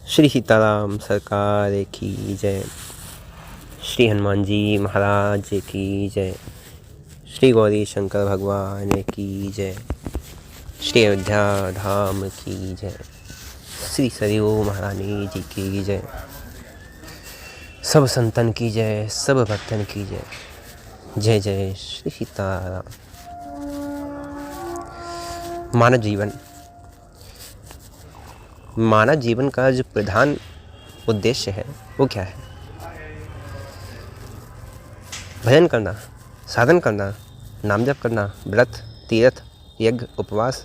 श्री सीताराम सरकार की जय। श्री हनुमान जी महाराज की जय। श्री गौरी शंकर भगवान की जय। श्री अयोध्या धाम की जय। श्री सरयू महारानी जी की जय। सब संतन की जय, सब भक्तन की जय। जय जय श्री सीताराम। मानव जीवन का जो प्रधान उद्देश्य है वो क्या है? भजन करना, साधन करना, नाम जप करना, व्रत, तीर्थ, यज्ञ, उपवास,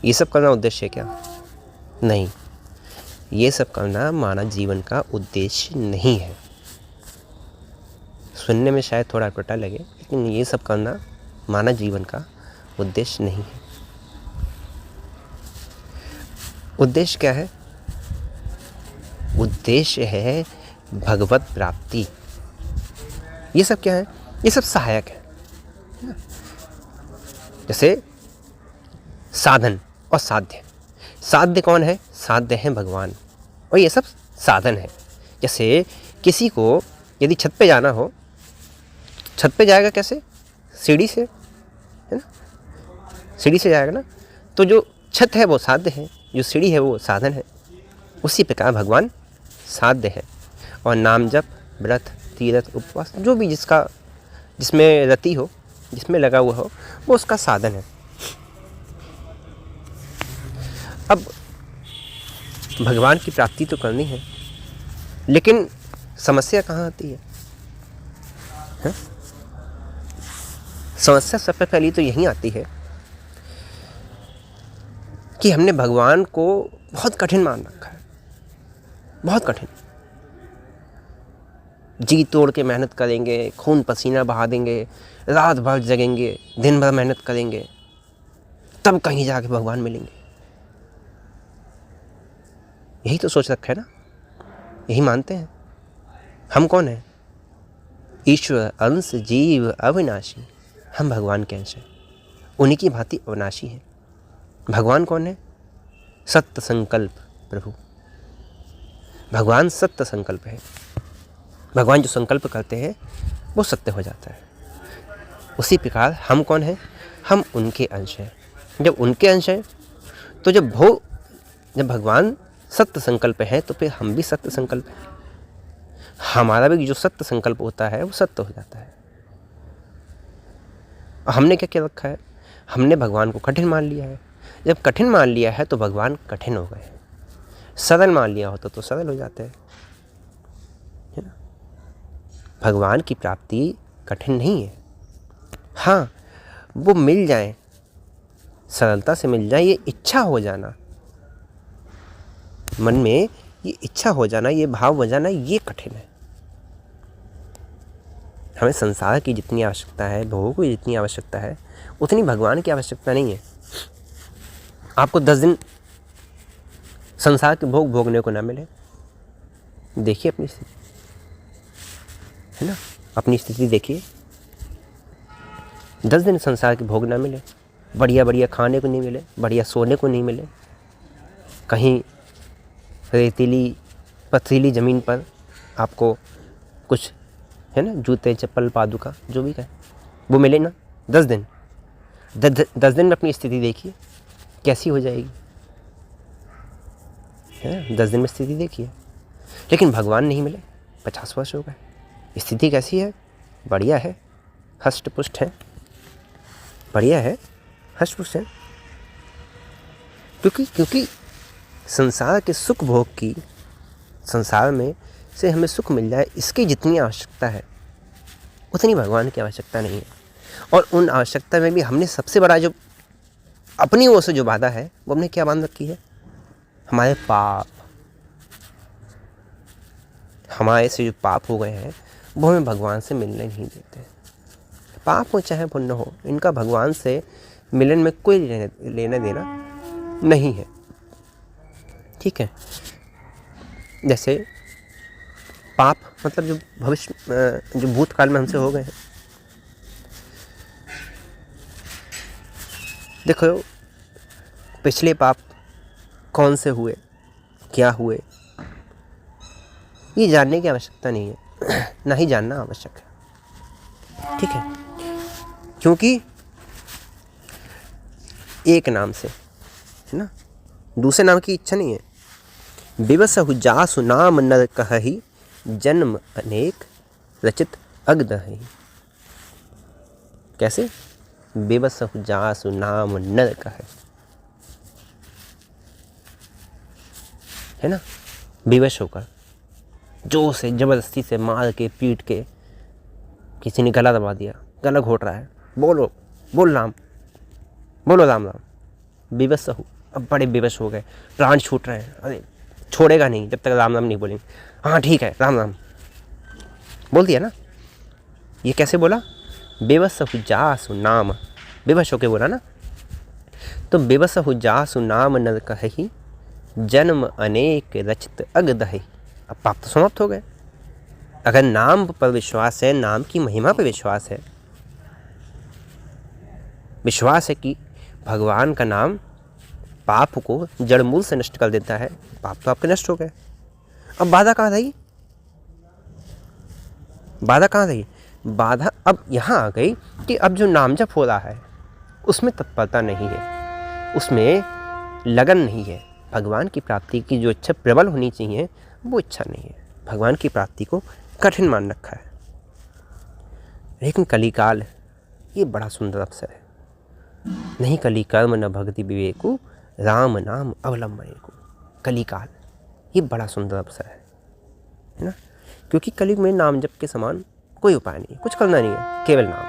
ये सब करना उद्देश्य है क्या? नहीं, ये सब करना मानव जीवन का उद्देश्य नहीं है। सुनने में शायद थोड़ा कटा लगे, लेकिन ये सब करना मानव जीवन का उद्देश्य नहीं है। उद्देश्य क्या है? उद्देश्य है भगवत प्राप्ति। ये सब क्या है? ये सब सहायक है। जैसे साधन और साध्य। साध्य कौन है? साध्य है भगवान, और ये सब साधन है। जैसे किसी को यदि छत पे जाना हो, छत पे जाएगा कैसे? सीढ़ी से, है ना? सीढ़ी से जाएगा ना। तो जो छत है वो साध्य है, जो सीढ़ी है वो साधन है। उसी प्रकार भगवान साध्य है, और नाम जप, व्रत, तीर्थ, उपवास, जो भी जिसमें रति हो, जिसमें लगा हुआ हो, वो उसका साधन है। अब भगवान की प्राप्ति तो करनी है, लेकिन समस्या कहाँ आती है? समस्या सबसे पहली तो यही आती है कि हमने भगवान को बहुत कठिन मान रखा है, बहुत कठिन। जी तोड़ के मेहनत करेंगे, खून पसीना बहा देंगे, रात भर जगेंगे, दिन भर मेहनत करेंगे, तब कहीं जाके भगवान मिलेंगे। यही तो सोच रखा है ना, यही मानते हैं। हम कौन हैं? ईश्वर अंश जीव अविनाशी। हम भगवान के अंश हैं, उन्हीं की भांति अविनाशी है। भगवान कौन है? सत्य संकल्प प्रभु। भगवान सत्य संकल्प है। भगवान जो संकल्प करते हैं वो सत्य हो जाता है। उसी प्रकार हम कौन हैं? हम उनके अंश हैं। जब उनके अंश हैं तो जब भगवान सत्य संकल्प है तो फिर हम भी सत्य संकल्प हैं। हमारा भी जो सत्य संकल्प होता है वो सत्य हो जाता है। और हमने क्या क्या रखा है? हमने भगवान को कठिन मान लिया है। जब कठिन मान लिया है तो भगवान कठिन हो गए। सरल मान लिया होता तो सरल हो जाते हैं, है ना? भगवान की प्राप्ति कठिन नहीं है। हाँ, वो मिल जाए, सरलता से मिल जाए, ये इच्छा हो जाना, मन में ये इच्छा हो जाना, ये भाव हो जाना, ये कठिन है। हमें संसार की जितनी आवश्यकता है, भोगों की जितनी आवश्यकता है, उतनी भगवान की आवश्यकता नहीं है। आपको 10 दिन संसार के भोग भोगने को ना मिले, देखिए अपनी स्थिति, है ना? अपनी स्थिति देखिए। 10 दिन संसार के भोग ना मिले, बढ़िया बढ़िया खाने को नहीं मिले, बढ़िया सोने को नहीं मिले, कहीं रेतीली पथरीली ज़मीन पर आपको कुछ, है ना, जूते चप्पल पादुका जो भी कहे वो मिले ना। 10 दिन 10 दिन में अपनी स्थिति देखिए कैसी हो जाएगी, है ना? 10 दिन में स्थिति देखिए। लेकिन भगवान नहीं मिले, 50 वर्ष हो गए, स्थिति कैसी है? बढ़िया है, हष्ट पुष्ट है, बढ़िया है, हष्ट पुष्ट है। क्योंकि संसार के सुख भोग की, संसार में से हमें सुख मिल जाए, इसकी जितनी आवश्यकता है उतनी भगवान की आवश्यकता नहीं है। और उन आवश्यकता में भी हमने सबसे बड़ा जो अपनी ओर से जो बाधा है वो हमने क्या बांध रखी है? हमारे पाप। हमारे से जो पाप हो गए हैं वो हमें भगवान से मिलने नहीं देते। पाप हो चाहे पुण्य हो, इनका भगवान से मिलन में कोई लेना देना नहीं है। ठीक है? जैसे पाप मतलब जो भविष्य, जो भूतकाल में हमसे हो गए हैं। देखो पिछले पाप कौन से हुए, क्या हुए, ये जानने की आवश्यकता नहीं है, ना ही जानना आवश्यक है। ठीक है, क्योंकि एक नाम से, है ना, दूसरे नाम की इच्छा नहीं है। विवसहु जासु नाम नर कहहि, जन्म अनेक रचित अगदहि। कैसे? विवसहु जासु नाम नर कहहि, है ना, विवश होकर, जोर से जबरदस्ती से मार के पीट के किसी ने गला दबा दिया, गला घोट रहा है, बोलो बोल राम, बोलो राम राम। विवश हो, अब बड़े विवश हो गए, प्राण छूट रहे हैं, अरे छोड़ेगा नहीं जब तक राम राम नहीं बोलेंगे। हाँ ठीक है, राम राम बोल दिया ना। ये कैसे बोला? विवश हो जासु नाम, विवश होके बोला ना। तो विवश हो जासु नाम नर कहहि, जन्म अनेक रचित अगदहि। अब पाप तो समाप्त हो गए। अगर नाम पर विश्वास है, नाम की महिमा पर विश्वास है, विश्वास है कि भगवान का नाम पाप को जड़ मूल से नष्ट कर देता है, पाप तो आपके नष्ट हो गए। अब बाधा कहाँ रही? बाधा कहाँ रही? बाधा अब यहाँ आ गई कि अब जो नाम जप हो रहा है उसमें तत्परता नहीं है, उसमें लगन नहीं है। भगवान की प्राप्ति की जो इच्छा प्रबल होनी चाहिए वो इच्छा नहीं है। भगवान की प्राप्ति को कठिन मान रखा है। लेकिन कलिकाल ये बड़ा सुंदर अवसर है। नहीं कली कर्म न भक्ति विवेकु, राम नाम अवलंबने को। कलिकाल ये बड़ा सुंदर अवसर है ना, क्योंकि कलयुग में नाम जप के समान कोई उपाय नहीं है, कुछ करना नहीं है, केवल नाम,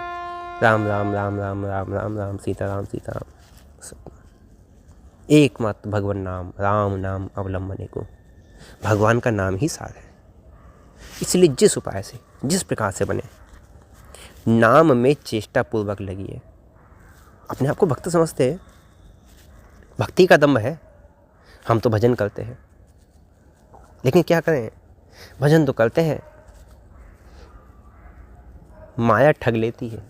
राम राम राम राम राम राम राम, सीता राम सीता राम, एकमात्र भगवान नाम, राम नाम अवलंबने को। भगवान का नाम ही सार है। इसलिए जिस उपाय से, जिस प्रकार से बने, नाम में चेष्टा पूर्वक लगी है। अपने आप को भक्त समझते हैं, भक्ति का दम्भ है। हम तो भजन करते हैं, लेकिन क्या करें, भजन तो करते हैं, माया ठग लेती है,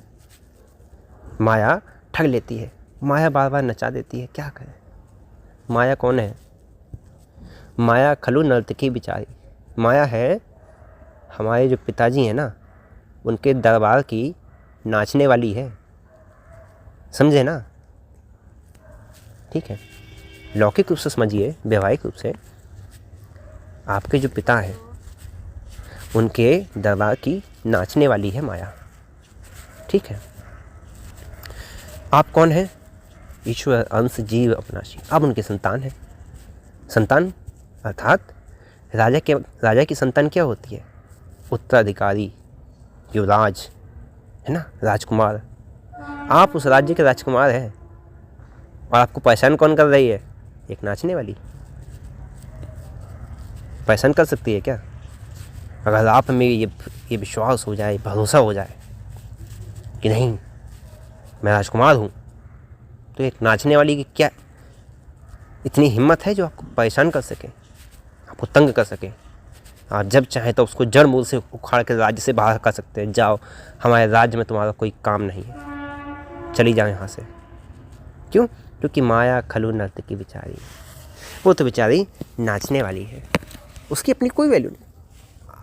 माया ठग लेती है, माया बार बार नचा देती है। क्या करें? माया कौन है? माया खलु नर्तकी बिचारी। माया है हमारे जो पिताजी हैं ना, उनके दरबार की नाचने वाली है, समझे ना। ठीक है, लौकिक रूप से समझिए, वैवाहिक रूप से आपके जो पिता हैं उनके दरबार की नाचने वाली है माया। ठीक है, आप कौन हैं? ईश्वर अंश जीव अविनाशी। आप उनके संतान हैं। संतान अर्थात राजा की संतान क्या होती है? उत्तराधिकारी, युवराज, है ना, राजकुमार। आप उस राज्य के राजकुमार हैं और आपको पहचान कौन कर रही है? एक नाचने वाली पहचान कर सकती है क्या? अगर आप में ये विश्वास हो जाए, भरोसा हो जाए कि नहीं मैं राजकुमार हूँ, तो एक नाचने वाली की क्या इतनी हिम्मत है जो आपको परेशान कर सके, आपको तंग कर सके। आप जब चाहें तो उसको जड़ मूल से उखाड़ के राज्य से बाहर कर सकते हैं। जाओ, हमारे राज्य में तुम्हारा कोई काम नहीं है, चली जाओ यहाँ से। क्यों? क्योंकि माया खलु नर्तकी बिचारी, वो तो बेचारी नाचने वाली है, उसकी अपनी कोई वैल्यू नहीं।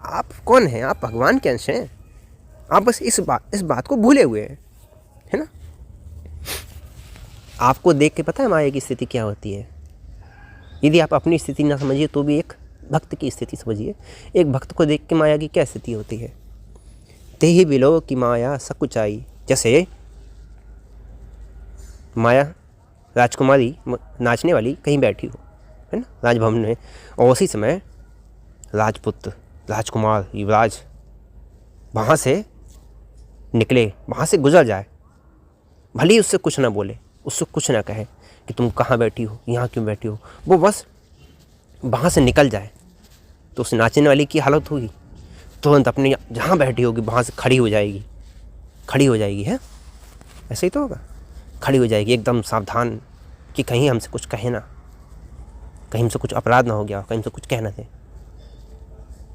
आप कौन हैं? आप भगवान के अंश हैं। आप बस इस बात को भूले हुए हैं, है ना। आपको देख के पता है माया की स्थिति क्या होती है? यदि आप अपनी स्थिति ना समझिए तो भी एक भक्त की स्थिति समझिए। एक भक्त को देख के माया की क्या स्थिति होती है? तेहि बिलो की माया सकुचाई। जैसे माया राजकुमारी नाचने वाली कहीं बैठी हो, है ना, राजभवन में, और उसी समय राजपुत्र, राजकुमार, युवराज वहाँ से निकले, वहाँ से गुजर जाए, भले ही उससे कुछ ना बोले, उससे कुछ ना कहे कि तुम कहाँ बैठी हो, यहाँ क्यों बैठी हो, वो बस वहाँ से निकल जाए, तो उस नाचने वाली की हालत होगी, तुरंत अपने जहाँ बैठी होगी वहाँ से खड़ी हो जाएगी, खड़ी हो जाएगी, है ऐसे ही तो होगा। खड़ी हो जाएगी एकदम सावधान कि कहीं हमसे कुछ कहे ना, कहीं हमसे कुछ अपराध ना हो गया, कहीं हमसे कुछ कह ना दे।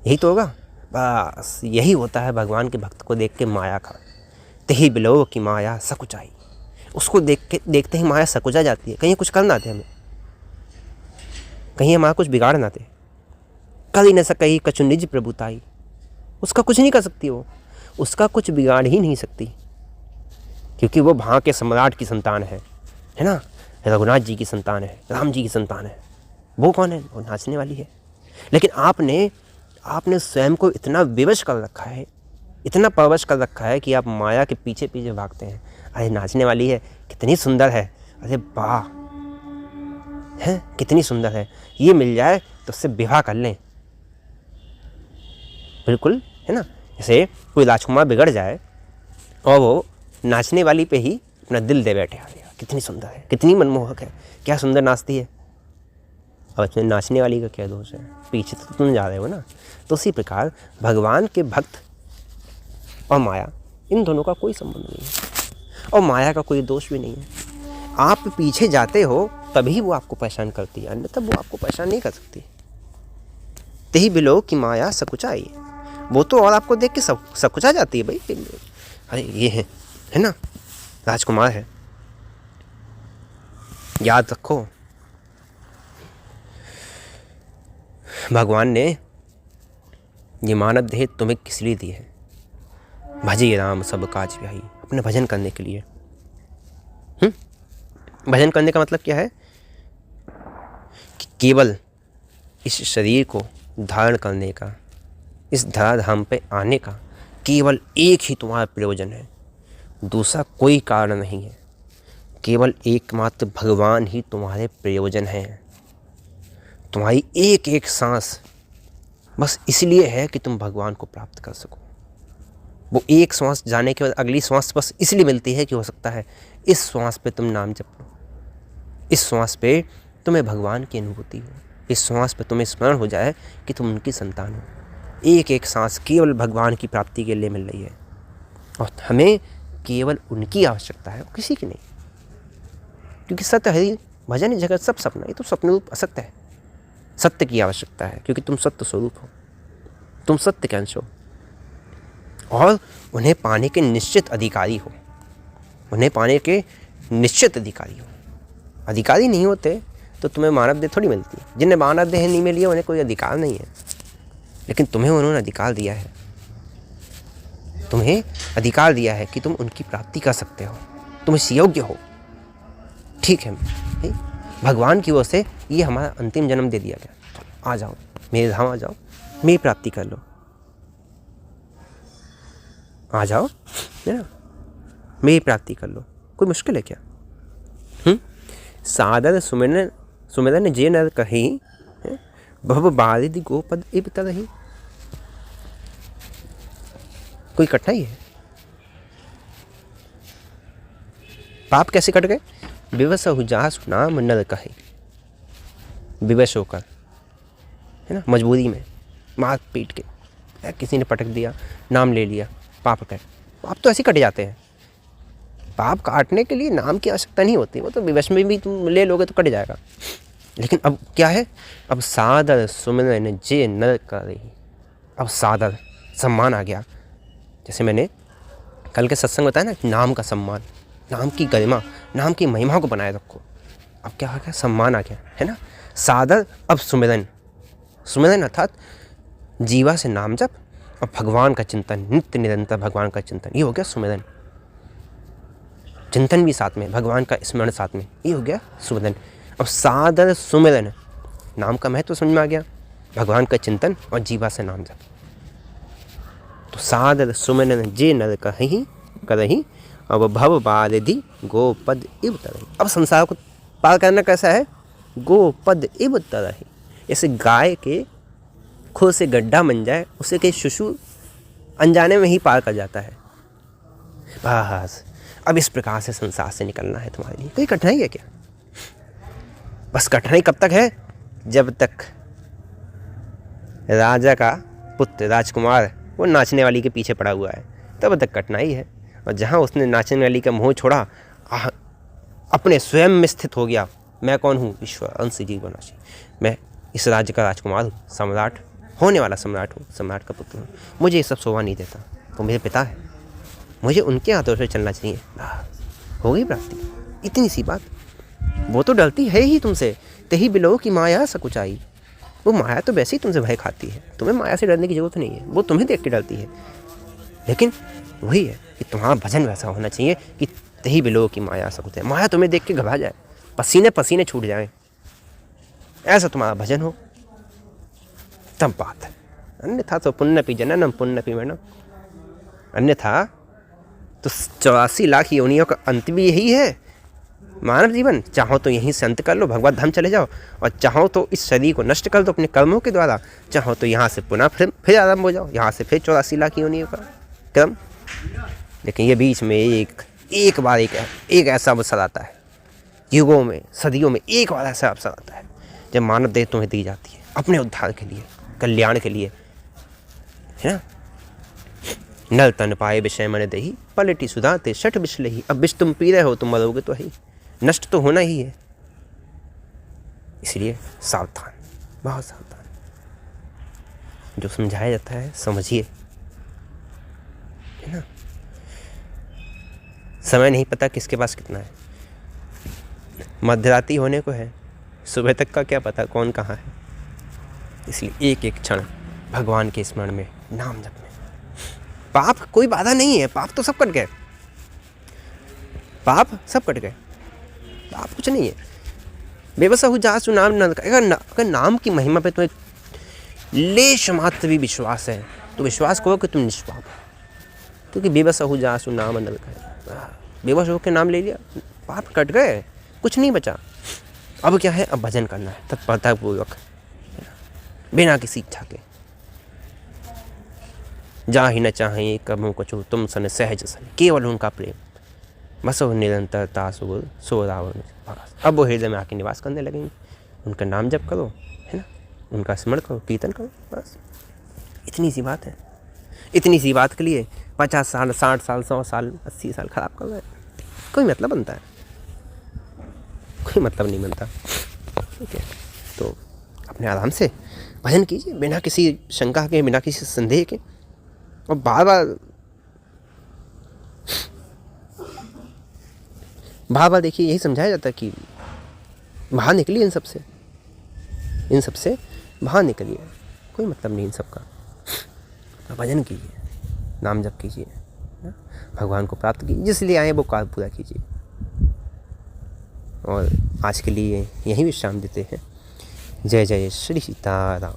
यही तो होगा। बस यही होता है भगवान के भक्त को देख के माया का। तेहि बिलो की माया सकुचाई। उसको देखते ही माया सकुचा जाती है। कहीं कुछ कर ना दे हमें, कहीं हमारा कुछ बिगाड़ ना दे, कर ही न सकई कछु निज प्रभुताई। उसका कुछ नहीं कर सकती वो, उसका कुछ बिगाड़ ही नहीं सकती, क्योंकि वो वहाँ के सम्राट की संतान है ना, रघुनाथ जी की संतान है, राम जी की संतान है। वो कौन है? वो नाचने वाली है। लेकिन आपने स्वयं को इतना विवश कर रखा है, इतना परवश कर रखा है कि आप माया के पीछे पीछे भागते हैं। अरे नाचने वाली है, कितनी सुंदर है, अरे वाह है, कितनी सुंदर है, ये मिल जाए तो उससे विवाह कर लें। बिल्कुल है ना, जैसे कोई राजकुमार बिगड़ जाए और वो नाचने वाली पे ही अपना दिल दे बैठे, अरे कितनी सुंदर है, कितनी मनमोहक है, क्या सुंदर नाचती है। अब इसमें नाचने वाली का क्या दोष है? पीछे तो तुम जा रहे हो ना। तो उसी प्रकार भगवान के भक्त और माया, इन दोनों का कोई संबंध नहीं है, और माया का कोई दोष भी नहीं है। आप पीछे जाते हो तभी वो आपको परेशान करती है, अन्यथा वो आपको परेशान नहीं कर सकती। तेही बिलो की माया सकुचाई, वो तो और आपको देख के सकुचा जाती है। भाई अरे ये है ना, राजकुमार है। याद रखो, भगवान ने ये मानव देह तुम्हें किस लिए दी है? भजे राम सब काज व्याही, अपने भजन करने के लिए। भजन करने का मतलब क्या है? कि केवल इस शरीर को धारण करने का, इस धराधाम पे आने का केवल एक ही तुम्हारा प्रयोजन है, दूसरा कोई कारण नहीं है। केवल एकमात्र भगवान ही तुम्हारे प्रयोजन हैं। तुम्हारी एक एक सांस बस इसलिए है कि तुम भगवान को प्राप्त कर सको। वो एक श्वास जाने के बाद अगली श्वास बस इसलिए मिलती है कि हो सकता है इस श्वास पे तुम नाम जप लो, इस श्वास पे तुम्हें भगवान की अनुभूति हो, इस श्वास पे तुम्हें स्मरण हो जाए कि तुम उनकी संतान हो। एक एक सांस केवल भगवान की प्राप्ति के लिए मिल रही है, और हमें केवल उनकी आवश्यकता है, किसी की नहीं। क्योंकि सत्य है, भजन जगत सब सपना, ये तो स्वप्न रूप असत्य है। सत्य की आवश्यकता है, क्योंकि तुम सत्य स्वरूप हो, तुम सत्य के अंश हो, और उन्हें पाने के निश्चित अधिकारी हो, उन्हें पाने के निश्चित अधिकारी हो। अधिकारी नहीं होते तो तुम्हें मानव देह थोड़ी मिलती है। जिन्हें मानव देह नहीं मिली है उन्हें कोई अधिकार नहीं है, लेकिन तुम्हें उन्होंने अधिकार दिया है। तुम्हें अधिकार दिया है कि तुम उनकी प्राप्ति कर सकते हो, तुम इस योग्य हो। ठीक है, भगवान की ओर से ये हमारा अंतिम जन्म दे दिया गया। तो आ जाओ मेरे धाम, आ जाओ, मेरी प्राप्ति कर लो, आ जाओ, है ना, मेरी प्राप्ति कर लो। कोई मुश्किल है क्या? सादर सुमिरन जे नर कही, भव बारिधि गोपद इब तरही। कोई कठिनाई है? पाप कैसे कट गए? विवश हुजास नाम नर कहे, विवश होकर, है ना, मजबूरी में, मार पीट के, किसी ने पटक दिया, नाम ले लिया, पाप कट। पाप तो ऐसे कट जाते हैं। पाप काटने के लिए नाम की आवश्यकता नहीं होती, वो तो विवश में भी तुम ले लोगे तो कट जाएगा। लेकिन अब क्या है? अब सादर सुमिरन जे नर कही। अब सादर, सम्मान आ गया। जैसे मैंने कल के सत्संग बताया ना, नाम का सम्मान, नाम की गरिमा, नाम की महिमा को बनाए रखो। अब क्या आ गया? सम्मान आ गया, है ना। सादर, अब सुमिरन, सुमिरन अर्थात जीवा से नाम जप और भगवान का चिंतन, नित्य निरंतर भगवान का चिंतन, ये हो गया सुमिरन। चिंतन भी साथ में, भगवान का स्मरण साथ में, ये हो गया सुमिरन। अब सादर सुमिरन, नाम का महत्व समझ में आ गया, भगवान का चिंतन और जीवा से नाम जप। तो सादर सुमिरन जे नर कही करही, अब भव बारिधि गोपद इब तरही। अब संसार को पार करना कैसा है? गोपद इब तरही। जैसे गाय के खुद से गड्ढा बन जाए, उसे के शिशु अनजाने में ही पार कर जाता है। बस अब इस प्रकार से संसार से निकलना है तुम्हारे लिए। कोई कठिनाई है क्या? बस कठिनाई कब तक है? जब तक राजा का पुत्र राजकुमार वो नाचने वाली के पीछे पड़ा हुआ है, तब तक कठिनाई है। और जहाँ उसने नाचने वाली का मोह छोड़ा, अपने स्वयं में स्थित हो गया, मैं कौन हूँ? ईश्वर, अंश जीवनाशी, मैं इस राज्य का राजकुमार हूँ, सम्राट होने वाला सम्राट हूँ, सम्राट का पुत्र हूँ, मुझे ये सब शोभा नहीं देता, तो मेरे पिता है, मुझे उनके हाथों से चलना चाहिए। हो गई प्राप्ति, इतनी सी बात। वो तो डरती है ही तुमसे, तेही बिलो की माया सकुचाई, वो माया तो वैसे ही तुमसे भय खाती है, तुम्हें माया से डरने की जरूरत नहीं है, वो तुम्हें देख के डरती है। लेकिन वही है कि तुम्हारा भजन वैसा होना चाहिए कि तही बिलो की माया सकते हैं, माया तुम्हें देख के घबरा जाए, पसीने पसीने छूट जाए, ऐसा तुम्हारा भजन हो, तब बात है। अन्यथा तो पुण्यपि जननम पुण्यपि मरणम, अन्यथा तो 84 लाख योनियों का अंत भी यही है मानव जीवन। चाहो तो यहीं से अंत कर लो, भगवत धाम चले जाओ, और चाहो तो इस शरीर को नष्ट कर दो अपने कर्मों के द्वारा, चाहो तो यहाँ से पुनः फिर आरंभ हो जाओ, यहाँ से फिर 84 लाख योनियों का क्रम। लेकिन ये बीच में एक बार एक ऐसा अवसर आता है, युगों में सदियों में एक बार ऐसा अवसर आता है जब मानव देह तुम्हें दी जाती है अपने उद्धार के लिए, कल्याण के लिए, है ना। नल तन पाए विषय मन देही, पलटी सुधाते शठ बिछलही। अब विष तुम पी रहे हो, तुम मरोगे तो ही, नष्ट तो होना ही है। इसलिए सावधान, बहुत सावधान। जो समझाया जाता है समझिए, है ना। समय नहीं पता किसके पास कितना है, मध्यरात्रि होने को है, सुबह तक का क्या पता कौन कहाँ है। इसलिए एक एक क्षण भगवान के स्मरण में, नाम जप में। पाप कोई बाधा नहीं है, पाप तो सब कट गए, पाप सब कट गए, पाप कुछ नहीं है। बेबसा हो जासु नाम न, अगर नाम की महिमा पे तुम्हें लेश मात्र भी विश्वास है तो विश्वास करो कि तुम निष्पाप हो, क्योंकि बेबसा हो जासु नाम न, बेबस होकर नाम ले लिया, पाप कट गए, कुछ नहीं बचा। अब क्या है, अब भजन करना है तत्परतापूर्वक, बिना किसी इच्छा के। जा ही न चाहें कबहू कछु तुम सन सहज सन, केवल उनका प्रेम, बस वो निरंतरता सो रावण। अब वो हृदय में आके निवास करने लगेंगे। उनका नाम जप करो, है ना, उनका स्मरण करो, कीर्तन करो, बस इतनी सी बात है। इतनी सी बात के लिए 50 साल 60 साल 100 साल 80 साल खराब कर रहे हैं, कोई मतलब बनता है? कोई मतलब नहीं बनता। ठीक है, तो अपने आराम से भजन कीजिए, बिना किसी शंका के, बिना किसी संदेह के। और बार बार देखिए, यही समझाया जाता है कि बाहर निकलिए इन सबसे बाहर निकलिए, कोई मतलब नहीं इन सब का। तो भजन कीजिए, नाम जप कीजिए, भगवान को प्राप्त कीजिए, जिस लिए आए वो कार्य पूरा कीजिए। और आज के लिए यही विश्राम देते हैं। जय जय श्री सीताराम।